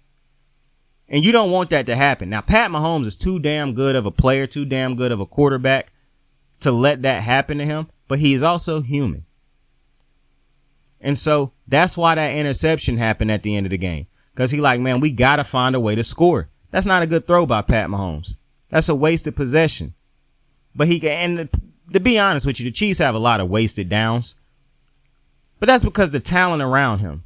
And you don't want that to happen. Now, Pat Mahomes is too damn good of a player, too damn good of a quarterback to let that happen to him, but he is also human. And so that's why that interception happened at the end of the game, because he like, man, we got to find a way to score. That's not a good throw by Pat Mahomes. That's a wasted possession. But to be honest with you, the Chiefs have a lot of wasted downs, but that's because the talent around him.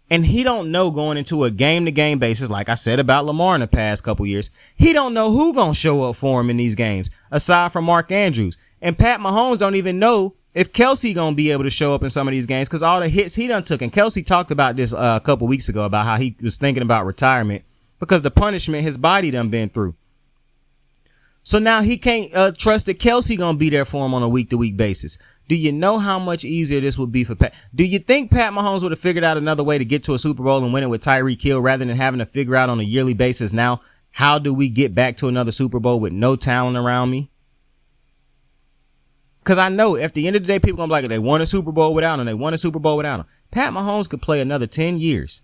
And he don't know going into a game-to-game basis, like I said about Lamar in the past couple years, he don't know who gonna show up for him in these games, aside from Mark Andrews. And Pat Mahomes don't even know if Kelsey gonna be able to show up in some of these games, because all the hits he done took. And Kelsey talked about this a couple weeks ago about how he was thinking about retirement because the punishment his body done been through. So now he can't trust that Kelsey gonna be there for him on a week-to-week basis. Do you know how much easier this would be for Pat? Do you think Pat Mahomes would have figured out another way to get to a Super Bowl and win it with Tyreek Hill rather than having to figure out on a yearly basis now, how do we get back to another Super Bowl with no talent around me? Because I know at the end of the day, people going to be like, they won a Super Bowl without him. They won a Super Bowl without him. Pat Mahomes could play another 10 years.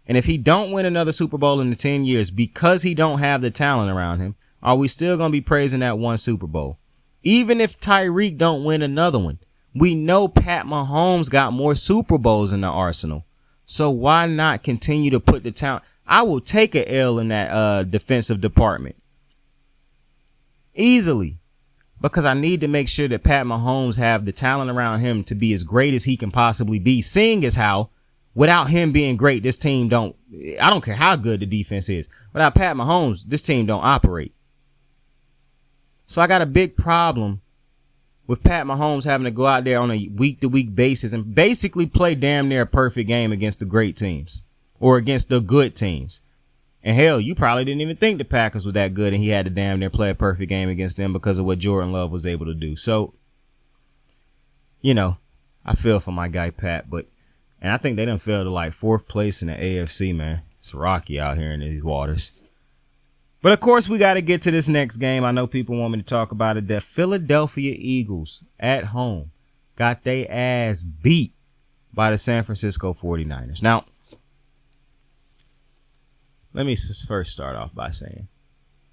And if he don't win another Super Bowl in the 10 years because he don't have the talent around him, are we still going to be praising that one Super Bowl? Even if Tyreek don't win another one, we know Pat Mahomes got more Super Bowls in the arsenal. So why not continue to put the talent? I will take a L in that defensive department easily, because I need to make sure that Pat Mahomes have the talent around him to be as great as he can possibly be, seeing as how without him being great, this team I don't care how good the defense is. Without Pat Mahomes, this team don't operate. So I got a big problem with Pat Mahomes having to go out there on a week-to-week basis and basically play damn near a perfect game against the great teams or against the good teams. And hell, you probably didn't even think the Packers were that good and he had to damn near play a perfect game against them because of what Jordan Love was able to do. So, you know, I feel for my guy Pat, and I think they done fell to like 4th place in the AFC, man. It's rocky out here in these waters. But of course, we got to get to this next game. I know people want me to talk about it. The Philadelphia Eagles at home got their ass beat by the San Francisco 49ers. Now, let me first start off by saying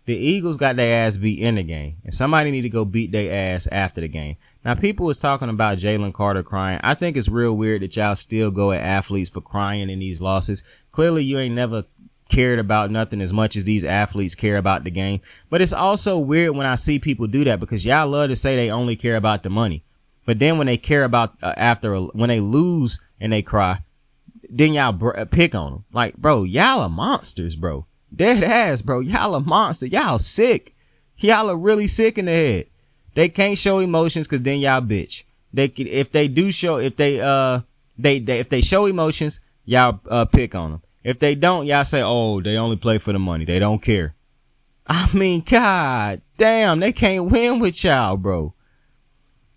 the Eagles got their ass beat in the game, and somebody need to go beat their ass after the game. Now, people was talking about Jalen Carter crying. I think it's real weird that y'all still go at athletes for crying in these losses. Clearly, you ain't never cared about nothing as much as these athletes care about the game. But it's also weird when I see people do that because y'all love to say they only care about the money. But then when they care about when they lose and they cry, then y'all pick on them. Like, bro, y'all are monsters, bro. Dead ass, bro. Y'all are monsters. Y'all sick. Y'all are really sick in the head. They can't show emotions because then y'all bitch. If they show emotions, y'all pick on them. If they don't, y'all say, oh, they only play for the money. They don't care. I mean, god damn, they can't win with y'all, bro.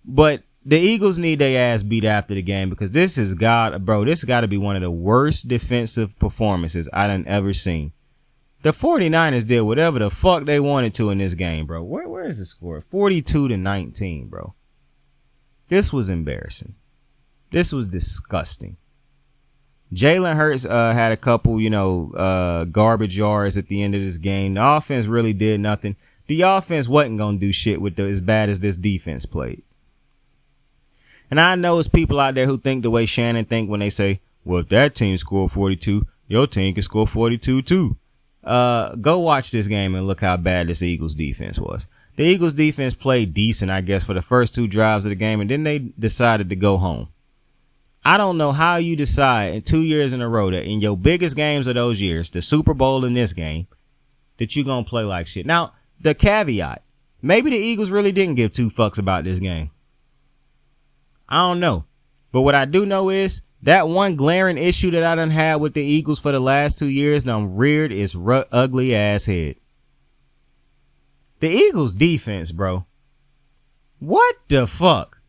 But the Eagles need their ass beat after the game because this has got to be one of the worst defensive performances I done ever seen. The 49ers did whatever the fuck they wanted to in this game, bro. Where is the score? 42-19, bro. This was embarrassing. This was disgusting. Jalen Hurts had a couple, garbage yards at the end of this game. The offense really did nothing. The offense wasn't going to do shit with as bad as this defense played. And I know it's people out there who think the way Shannon think when they say, well, if that team scored 42, your team can score 42 too. Go watch this game and look how bad this Eagles defense was. The Eagles defense played decent, I guess, for the first 2 drives of the game, and then they decided to go home. I don't know how you decide in 2 years in a row that in your biggest games of those years, the Super Bowl and this game, that you're going to play like shit. Now, the caveat, maybe the Eagles really didn't give 2 fucks about this game. I don't know. But what I do know is that one glaring issue that I done had with the Eagles for the last 2 years done reared its ugly ass head. The Eagles defense, bro. What the fuck?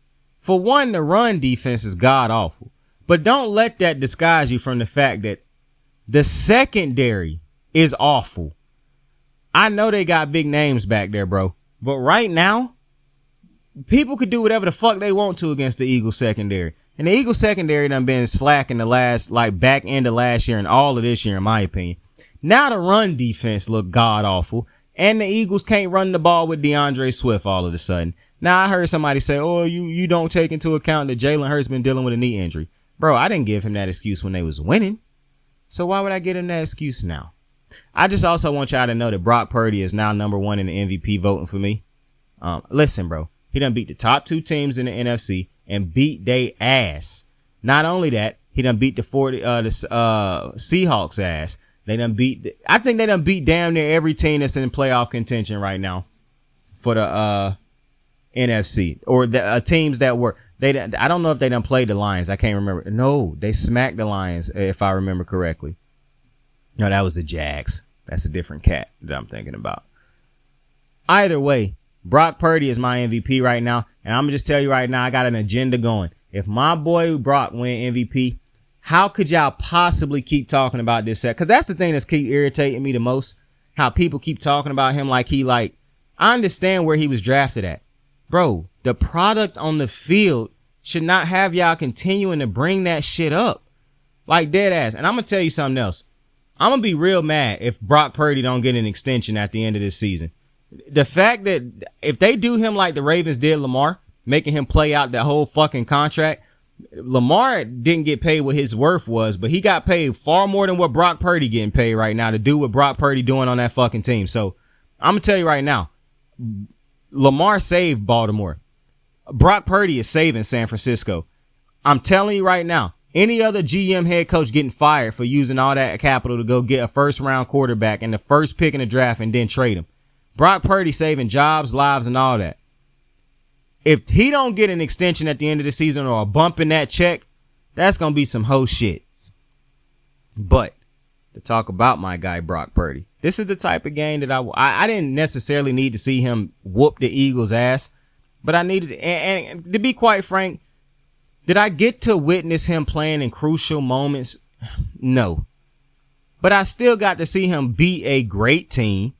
For one, the run defense is god awful. But don't let that disguise you from the fact that the secondary is awful. I know they got big names back there, bro. But right now, people could do whatever the fuck they want to against the Eagles secondary. And the Eagles secondary done been slack in the last, back end of last year and all of this year, in my opinion. Now the run defense look god awful. And the Eagles can't run the ball with DeAndre Swift all of a sudden. Now I heard somebody say, oh, you don't take into account that Jalen Hurts been dealing with a knee injury. Bro, I didn't give him that excuse when they was winning. So why would I give him that excuse now? I just also want y'all to know that Brock Purdy is now number 1 in the MVP voting for me. Listen, bro. He done beat the top 2 teams in the NFC and beat they ass. Not only that, he done beat the Seahawks ass. I think they done beat damn near every team that's in playoff contention right now for the NFC or the teams that were. I don't know if they done played the Lions. I can't remember. No, they smacked the Lions if I remember correctly. No, that was the Jags. That's a different cat that I'm thinking about. Either way, Brock Purdy is my MVP right now, and I'm going to just tell you right now, I got an agenda going. If my boy Brock win MVP, how could y'all possibly keep talking about this set? Because that's the thing that's keep irritating me the most, how people keep talking about him like I understand where he was drafted at. Bro, the product on the field should not have y'all continuing to bring that shit up. Like dead ass. And I'm going to tell you something else. I'm going to be real mad if Brock Purdy don't get an extension at the end of this season. The fact that if they do him like the Ravens did Lamar, making him play out that whole fucking contract, Lamar didn't get paid what his worth was, but he got paid far more than what Brock Purdy getting paid right now to do what Brock Purdy doing on that fucking team. So I'm going to tell you right now, Lamar saved Baltimore. Brock Purdy is saving San Francisco. I'm telling you right now, any other GM head coach getting fired for using all that capital to go get a first round quarterback and the first pick in the draft and then trade him. Brock Purdy saving jobs, lives, and all that. If he don't get an extension at the end of the season or a bump in that check, that's going to be some hoe shit. But to talk about my guy Brock Purdy. This is the type of game that I didn't necessarily need to see him whoop the Eagles' ass, but I needed, and to be quite frank, did I get to witness him playing in crucial moments? No. But I still got to see him beat a great team.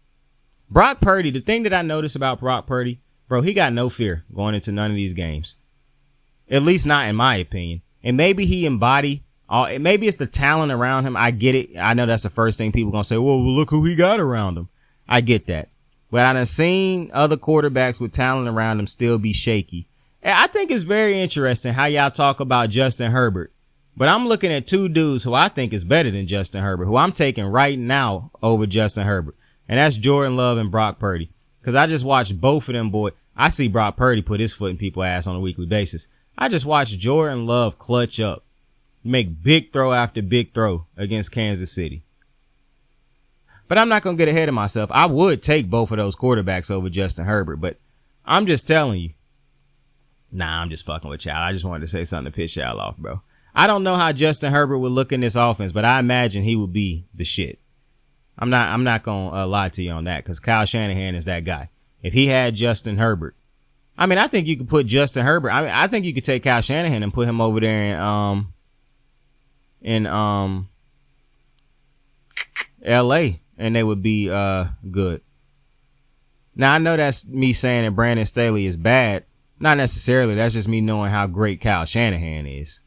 Brock Purdy, the thing that I noticed about Brock Purdy, bro, he got no fear going into none of these games. At least not in my opinion. And maybe he maybe it's the talent around him. I get it. I know that's the first thing people going to say, well, look who he got around him. I get that. But I done seen other quarterbacks with talent around them still be shaky. And I think it's very interesting how y'all talk about Justin Herbert. But I'm looking at two dudes who I think is better than Justin Herbert, who I'm taking right now over Justin Herbert. And that's Jordan Love and Brock Purdy. Because I just watched both of them, boy. I see Brock Purdy put his foot in people's ass on a weekly basis. I just watched Jordan Love clutch up, make big throw after big throw against Kansas City. But I'm not going to get ahead of myself. I would take both of those quarterbacks over Justin Herbert, but I'm just telling you. Nah, I'm just fucking with y'all. I just wanted to say something to piss y'all off, bro. I don't know how Justin Herbert would look in this offense, but I imagine he would be the shit. I'm not going to lie to you on that because Kyle Shanahan is that guy. If he had Justin Herbert, I mean, I think you could put Justin Herbert. I think you could take Kyle Shanahan and put him over there in L.A. and they would be good. Now, I know that's me saying that Brandon Staley is bad. Not necessarily. That's just me knowing how great Kyle Shanahan is.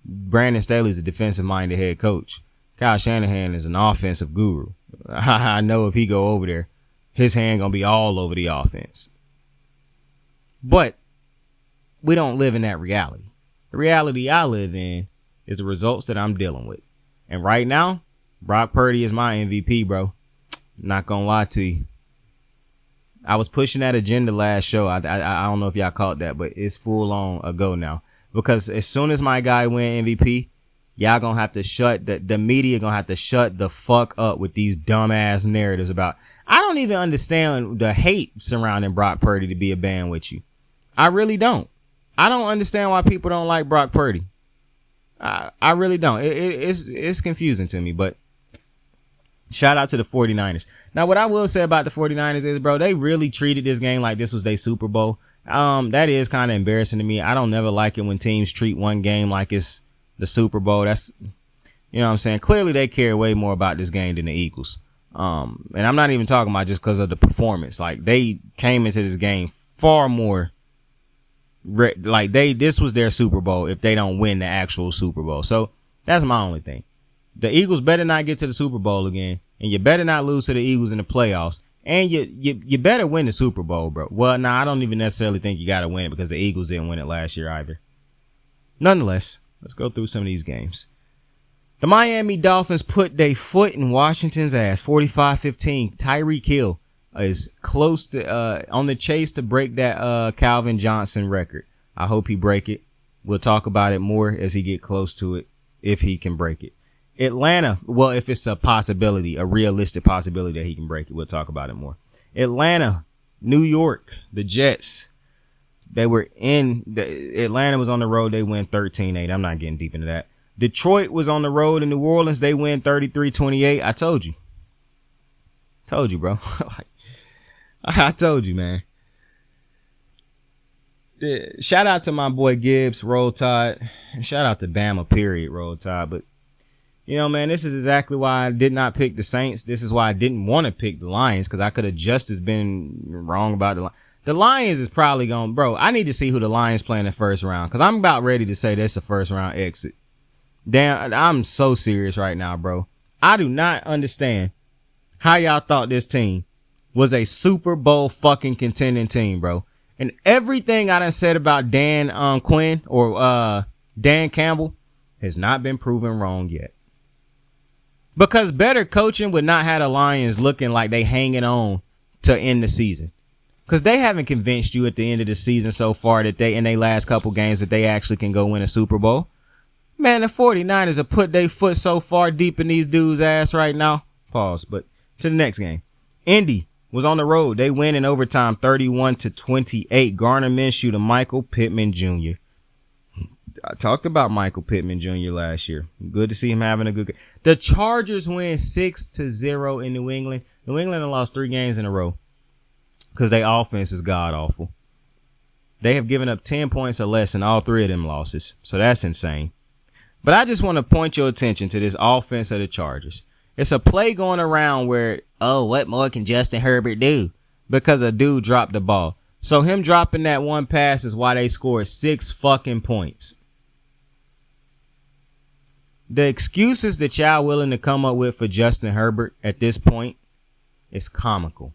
Brandon Staley is a defensive-minded head coach. Kyle Shanahan is an offensive guru. I know if he go over there, his hand going to be all over the offense. But we don't live in that reality. The reality I live in is the results that I'm dealing with. And right now, Brock Purdy is my MVP, bro. Not going to lie to you. I was pushing that agenda last show. I don't know if y'all caught that, but it's full on a go now. Because as soon as my guy win MVP, y'all gonna have to the media gonna have to shut the fuck up with these dumbass narratives about. I don't even understand the hate surrounding Brock Purdy to be a band with you. I really don't. I don't understand why people don't like Brock Purdy. I really don't. It's confusing to me, but shout out to the 49ers. Now, what I will say about the 49ers is, bro, they really treated this game like this was their Super Bowl. That is kind of embarrassing to me. I don't never like it when teams treat one game like it's the Super Bowl. That's, you know what I'm saying? Clearly they care way more about this game than the Eagles. And I'm not even talking about just because of the performance. Like, they came into this game far more this was their Super Bowl if they don't win the actual Super Bowl. So that's my only thing. The Eagles better not get to the Super Bowl again, and you better not lose to the Eagles in the playoffs. And you better win the Super Bowl, bro. Well, nah, I don't even necessarily think you got to win it because the Eagles didn't win it last year either. Nonetheless, let's go through some of these games. The Miami Dolphins put their foot in Washington's ass, 45-15. Tyreek Hill is close to on the chase to break that Calvin Johnson record. I hope he break it. We'll talk about it more as he get close to it, if he can break it. Atlanta, well, if it's a possibility, a realistic possibility that he can break it, we'll talk about it more. Atlanta, New York, the Jets, Atlanta was on the road, they win 13-8. I'm not getting deep into that. Detroit was on the road in New Orleans, they win 33-28. I told you. Told you, bro. I told you, man. Shout out to my boy Gibbs, Roll Tide. Shout out to Bama, period, Roll Tide. But, you know, man, this is exactly why I did not pick the Saints. This is why I didn't want to pick the Lions, because I could have just as been wrong about the Lions. The Lions is probably going, bro, I need to see who the Lions play in the first round, because I'm about ready to say that's a first round exit. Damn, I'm so serious right now, bro. I do not understand how y'all thought this team was a Super Bowl fucking contending team, bro. And everything I done said about Dan Quinn or Dan Campbell has not been proven wrong yet. Because better coaching would not have the Lions looking like they hanging on to end the season. Because they haven't convinced you at the end of the season so far that they, in their last couple games, that they actually can go win a Super Bowl. Man, the 49ers have put their foot so far deep in these dudes' ass right now. Pause. But to the next game. Indy was on the road. They win in overtime 31-28. Garner Minshew to Michael Pittman Jr. I talked about Michael Pittman Jr. last year. Good to see him having a good game. The Chargers win 6-0 in New England. New England have lost 3 games in a row because their offense is god-awful. They have given up 10 points or less in all 3 of them losses. So that's insane. But I just want to point your attention to this offense of the Chargers. It's a play going around where, oh, what more can Justin Herbert do? Because a dude dropped the ball. So him dropping that one pass is why they scored 6 fucking points. The excuses that y'all willing to come up with for Justin Herbert at this point is comical.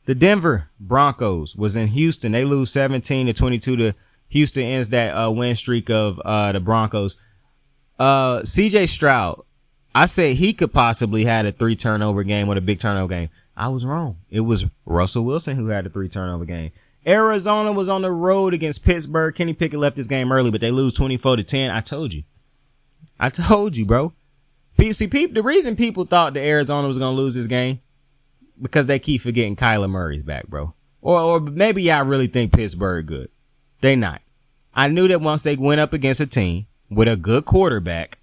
The Denver Broncos was in Houston. They lose 17-22 to Houston. Ends that win streak of the Broncos. CJ Stroud, I said he could possibly had a 3 turnover game with a big turnover game. I was wrong. It was Russell Wilson who had a 3 turnover game. Arizona was on the road against Pittsburgh. Kenny Pickett left this game early, but they lose 24-10. I told you, bro. The reason people thought that Arizona was going to lose this game, because they keep forgetting Kyler Murray's back, bro. Or maybe y'all really think Pittsburgh good. They not. I knew that once they went up against a team with a good quarterback,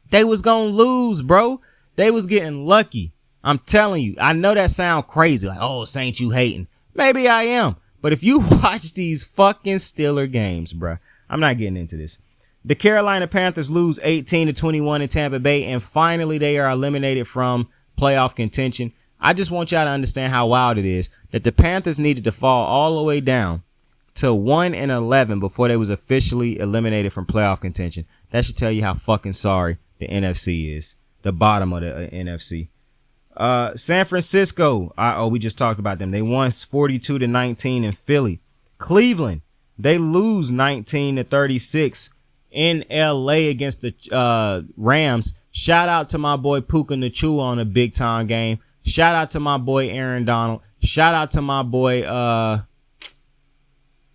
they was going to lose, bro. They was getting lucky. I'm telling you. I know that sound crazy. Like, oh, Saint, you hating. Maybe I am. But if you watch these fucking Steeler games, bro, I'm not getting into this. The Carolina Panthers lose 18-21 in Tampa Bay, and finally they are eliminated from playoff contention. I just want y'all to understand how wild it is that the Panthers needed to fall all the way down to 1-11 before they was officially eliminated from playoff contention. That should tell you how fucking sorry the NFC is. The bottom of the NFC. San Francisco. We just talked about them. They won 42-19 in Philly. Cleveland. They lose 19-36 in LA against the Rams. Shout out to my boy Puka Nacua on a big time game. Shout out to my boy Aaron Donald. Shout out to my boy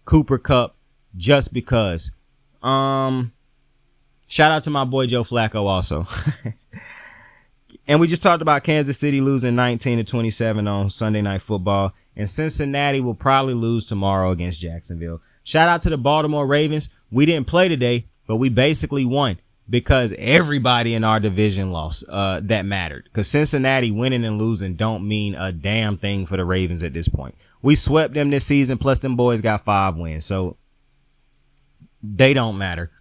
Cooper Kupp, just because. Shout out to my boy Joe Flacco also. And we just talked about Kansas City losing 19-27 on Sunday Night Football. And Cincinnati will probably lose tomorrow against Jacksonville. Shout out to the Baltimore Ravens. We didn't play today, but we basically won because everybody in our division lost that mattered. Because Cincinnati winning and losing don't mean a damn thing for the Ravens at this point. We swept them this season, plus them boys got 5 wins. So they don't matter.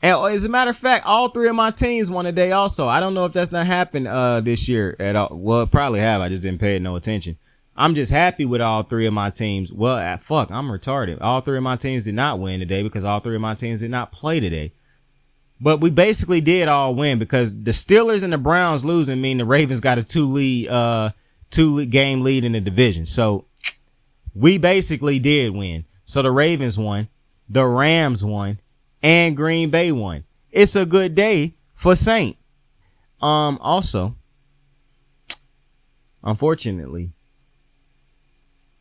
As a matter of fact, all 3 of my teams won today also. I don't know if that's not happened this year at all. Well, it probably have. I just didn't pay it no attention. I'm just happy with all 3 of my teams. Well, I'm retarded. All 3 of my teams did not win today because all 3 of my teams did not play today. But we basically did all win because the Steelers and the Browns losing mean the Ravens got a 2 game lead in the division. So we basically did win. So the Ravens won, the Rams won, and Green Bay won. It's a good day for Saint. Also, unfortunately,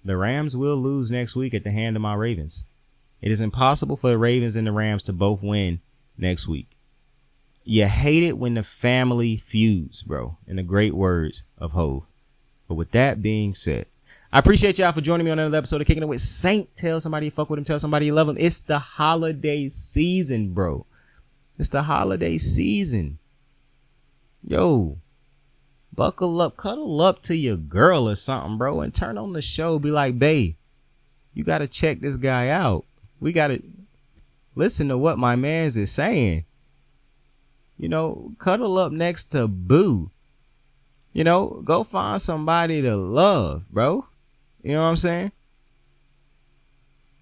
the Rams will lose next week at the hand of my Ravens. It is impossible for the Ravens and the Rams to both win next week. You hate it when the family feuds, bro, in the great words of Hov. But with that being said, I appreciate y'all for joining me on another episode of Kicking It With Saint. Tell somebody you fuck with him. Tell somebody you love him. It's the holiday season, bro. It's the holiday season. Yo, buckle up, cuddle up to your girl or something, bro, and turn on the show. Be like, babe, you got to check this guy out. We got to listen to what my man's is saying. You know, cuddle up next to Boo. You know, go find somebody to love, bro. You know what I'm saying?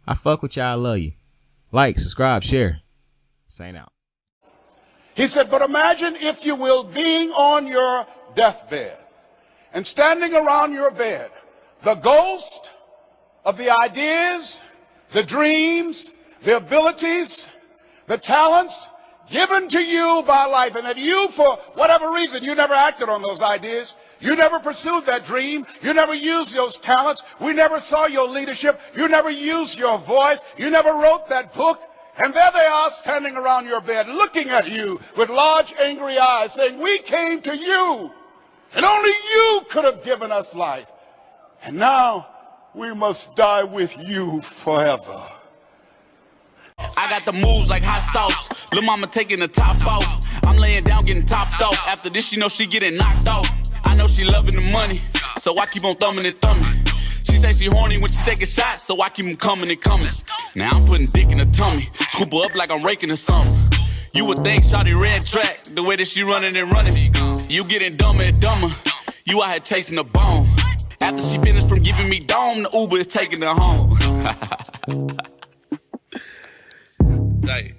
I fuck with y'all. I love you. Like, subscribe, share. Saint out. He said, but imagine, if you will, being on your deathbed and standing around your bed, the ghost of the ideas, the dreams, the abilities, the talents given to you by life, and that you, for whatever reason, you never acted on those ideas. You never pursued that dream. You never used those talents. We never saw your leadership. You never used your voice. You never wrote that book. And there they are standing around your bed looking at you with large angry eyes saying, we came to you and only you could have given us life. And now we must die with you forever. I got the moves like hot sauce. Lil' mama taking the top off. I'm laying down getting topped off. After this, you know she getting knocked off. I know she loving the money, so I keep on thumbing and thumbing. She say she horny when she taking shots, so I keep them coming and coming. Now I'm putting dick in her tummy, scoop her up like I'm raking her something. You would think shawty red track, the way that she running and running. You getting dumber and dumber, you out here chasing the bone. After she finished from giving me dome, the Uber is taking her home. Tight.